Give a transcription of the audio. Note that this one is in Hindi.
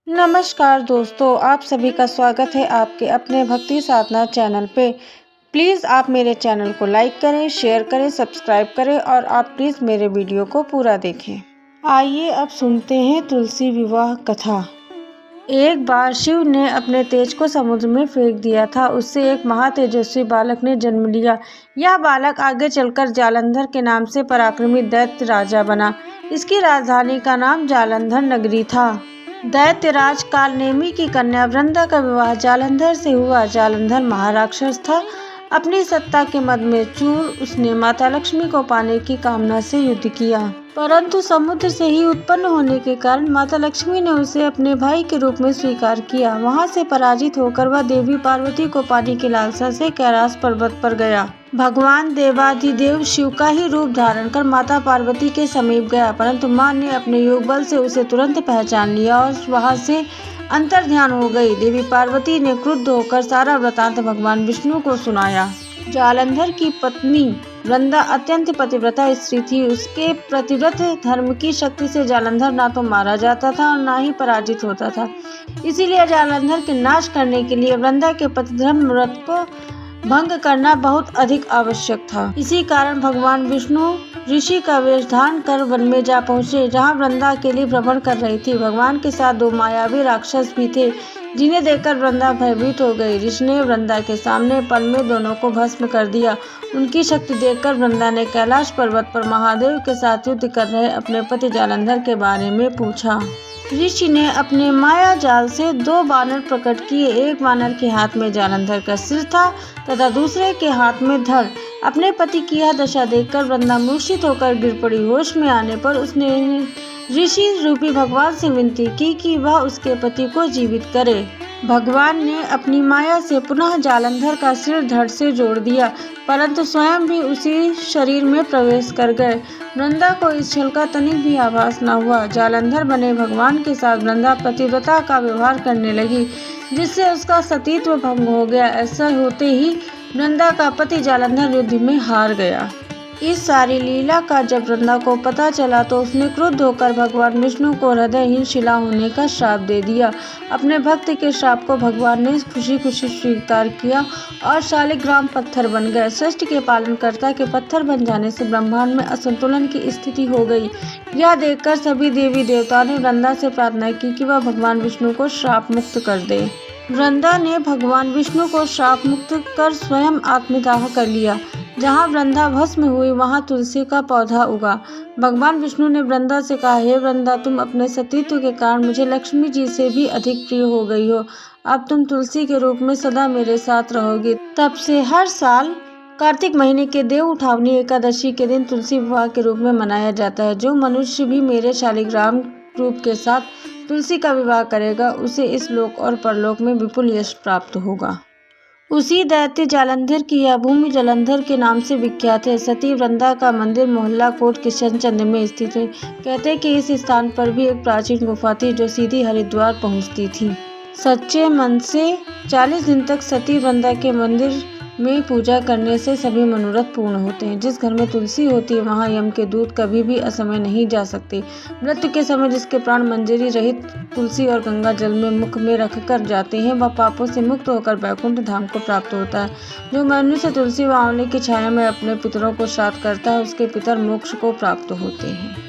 नमस्कार दोस्तों, आप सभी का स्वागत है आपके अपने भक्ति साधना चैनल पे। प्लीज़ आप मेरे चैनल को लाइक करें, शेयर करें, सब्सक्राइब करें और आप प्लीज़ मेरे वीडियो को पूरा देखें। आइए अब सुनते हैं तुलसी विवाह कथा। एक बार शिव ने अपने तेज को समुद्र में फेंक दिया था। उससे एक महातेजस्वी बालक ने जन्म लिया। यह बालक आगे चलकर जालंधर के नाम से पराक्रमी दैत्य राजा बना। इसकी राजधानी का नाम जालंधर नगरी था। दैत्यराज कालनेमी की कन्या वृंदा का विवाह जालंधर से हुआ। जालंधर महाराक्षस था। अपनी सत्ता के मद में चूर उसने माता लक्ष्मी को पाने की कामना से युद्ध किया, परंतु समुद्र से ही उत्पन्न होने के कारण माता लक्ष्मी ने उसे अपने भाई के रूप में स्वीकार किया। वहां से पराजित होकर वह देवी पार्वती को पाने की लालसा से कैलाश पर्वत पर गया। भगवान देवाधिदेव शिव का ही रूप धारण कर माता पार्वती के समीप गया, परंतु मां ने अपने योग बल से उसे तुरंत पहचान लिया और वहां से अंतर्ध्यान हो गई। देवी पार्वती ने क्रुद्ध होकर सारा वृतांत भगवान विष्णु को सुनाया। जालंधर की पत्नी वृंदा अत्यंत पतिव्रता स्त्री थी। उसके प्रतिव्रत धर्म की शक्ति से जालंधर ना तो मारा जाता था और ना ही पराजित होता था। इसीलिए जालंधर के नाश करने के लिए वृंदा के पतिधर्म व्रत को भंग करना बहुत अधिक आवश्यक था। इसी कारण भगवान विष्णु ऋषि का वेश धारण कर वन में जा पहुँचे, जहाँ वृंदा अकेली भ्रमण कर रही थी। भगवान के साथ दो मायावी राक्षस भी थे, जिन्हें देखकर वृंदा भयभीत हो गई। ऋषि ने वृंदा के सामने पल में दोनों को भस्म कर दिया। उनकी शक्ति देखकर वृंदा ने कैलाश पर्वत पर महादेव के साथ युद्ध कर रहे अपने पति जालंधर के बारे में पूछा। ऋषि ने अपने माया जाल से दो बानर प्रकट किए। एक बानर के हाथ में जालंधर का सिर था तथा दूसरे के हाथ में धड़। अपने पति की यह दशा देखकर वृंदा मूर्छित होकर गिर पड़ी। होश में आने पर उसने ऋषि रूपी भगवान से विनती की कि वह उसके पति को जीवित करे। भगवान ने अपनी माया से पुनः जालंधर का सिर धड़ से जोड़ दिया, परंतु स्वयं भी उसी शरीर में प्रवेश कर गए। वृंदा को इस छल का तनिक भी आभास न हुआ। जालंधर बने भगवान के साथ वृंदा पतिव्रता का व्यवहार करने लगी, जिससे उसका सतीत्व भंग हो गया। ऐसा होते ही वृंदा का पति जालंधर युद्ध में हार गया। इस सारी लीला का जब वृंदा को पता चला तो उसने क्रुद्ध होकर भगवान विष्णु को हृदयहीन शिला होने का श्राप दे दिया। अपने भक्त के श्राप को भगवान ने खुशी खुशी स्वीकार किया और शालिग्राम पत्थर बन गए। सृष्टि के पालनकर्ता के पत्थर बन जाने से ब्रह्मांड में असंतुलन की स्थिति हो गई। यह देखकर सभी देवी देवताओं ने वृंदा से प्रार्थना की कि वह भगवान विष्णु को श्राप मुक्त कर दे। वृंदा ने भगवान विष्णु को श्राप मुक्त कर स्वयं आत्मदाह कर लिया। जहाँ वृंदा भस्म हुई वहाँ तुलसी का पौधा उगा। भगवान विष्णु ने वृंदा से कहा, हे वृंदा, तुम अपने सतीत्व के कारण मुझे लक्ष्मी जी से भी अधिक प्रिय हो गई हो। अब तुम तुलसी के रूप में सदा मेरे साथ रहोगी। तब से हर साल कार्तिक महीने के देव उठावनी एकादशी के दिन तुलसी विवाह के रूप में मनाया जाता है। जो मनुष्य भी मेरे शालिग्राम रूप के साथ तुलसी का विवाह करेगा, उसे इस लोक और परलोक में विपुल यश प्राप्त होगा। उसी दैत्य जालंधर की यह भूमि जालंधर के नाम से विख्यात है। सती वृंदा का मंदिर मोहल्ला कोट किशनचंद में स्थित है। कहते हैं कि इस स्थान पर भी एक प्राचीन गुफा थी जो सीधी हरिद्वार पहुंचती थी। सच्चे मन से 40 दिन तक सती वृंदा के मंदिर में पूजा करने से सभी मनोरथ पूर्ण होते हैं। जिस घर में तुलसी होती है वहाँ यम के दूत कभी भी असमय नहीं जा सकते। मृत्यु के समय जिसके प्राण मंजरी रहित तुलसी और गंगा जल में मुख में रखकर जाते हैं, वह पापों से मुक्त होकर वैकुंठ धाम को प्राप्त होता है। जो मनुष्य तुलसी व आंवले की छाया में अपने पितरों को श्राद्ध करता है, उसके पितर मोक्ष को प्राप्त होते हैं।